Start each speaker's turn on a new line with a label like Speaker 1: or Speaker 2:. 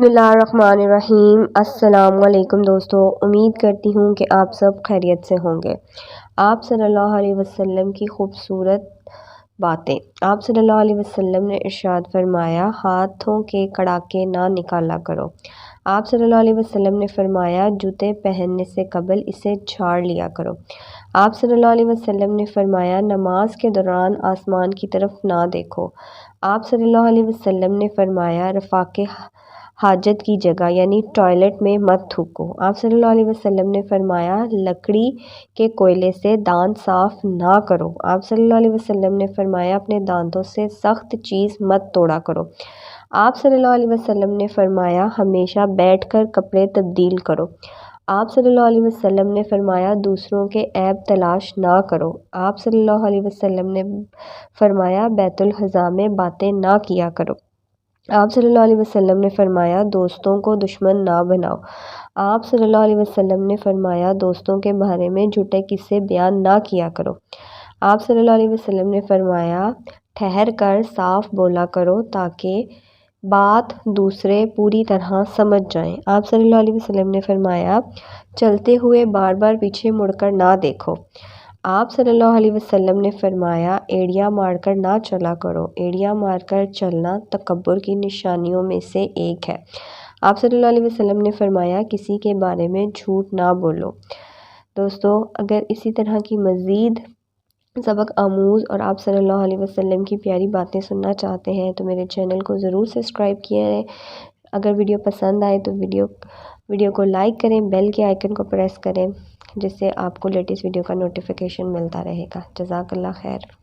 Speaker 1: بسم اللہ الرحمن الرحیم۔ السلام علیکم دوستو، امید کرتی ہوں کہ آپ سب خیریت سے ہوں گے۔ آپ صلی اللہ علیہ وسلم کی خوبصورت باتیں۔ آپ صلی اللہ علیہ وسلم نے ارشاد فرمایا، ہاتھوں کے کڑاکے نہ نکالا کرو۔ آپ صلی اللہ علیہ وسلم نے فرمایا، جوتے پہننے سے قبل اسے جھاڑ لیا کرو۔ آپ صلی اللہ علیہ وسلم نے فرمایا، نماز کے دوران آسمان کی طرف نہ دیکھو۔ آپ صلی اللہ علیہ وسلم نے فرمایا، رفاق حاجت کی جگہ یعنی ٹوائلٹ میں مت تھوکو۔ آپ صلی اللہ علیہ وسلم نے فرمایا، لکڑی کے کوئلے سے دانت صاف نہ کرو۔ آپ صلی اللہ علیہ وسلم نے فرمایا، اپنے دانتوں سے سخت چیز مت توڑا کرو۔ آپ صلی اللہ علیہ وسلم نے فرمایا، ہمیشہ بیٹھ کر کپڑے تبدیل کرو۔ آپ صلی اللہ علیہ وسلم نے فرمایا، دوسروں کے عیب تلاش نہ کرو۔ آپ صلی اللہ علیہ وسلم نے فرمایا، بیت الخلاء میں باتیں نہ کیا کرو۔ آپ صلی اللہ علیہ وسلم نے فرمایا، دوستوں کو دشمن نہ بناؤ۔ آپ صلی اللہ علیہ وسلم نے فرمایا، دوستوں کے بارے میں جھوٹے قصے بیان نہ کیا کرو۔ آپ صلی اللہ علیہ وسلم نے فرمایا، ٹھہر کر صاف بولا کرو تاکہ بات دوسرے پوری طرح سمجھ جائیں۔ آپ صلی اللہ علیہ وسلم نے فرمایا، چلتے ہوئے بار بار پیچھے مڑ کر نہ دیکھو۔ آپ صلی اللہ علیہ وسلم نے فرمایا، ایڑیاں مار کر نہ چلا کرو۔ ایڑیاں مار کر چلنا تکبر کی نشانیوں میں سے ایک ہے۔ آپ صلی اللہ علیہ وسلم نے فرمایا، کسی کے بارے میں جھوٹ نہ بولو۔ دوستو، اگر اسی طرح کی مزید سبق آموز اور آپ صلی اللہ علیہ وسلم کی پیاری باتیں سننا چاہتے ہیں تو میرے چینل کو ضرور سبسکرائب کیے۔ اگر ویڈیو پسند آئے تو ویڈیو کو لائک کریں، بیل کے آئیکن کو پریس کریں، جس سے آپ کو لیٹسٹ ویڈیو کا نوٹیفیکیشن ملتا رہے گا۔ جزاک اللہ خیر۔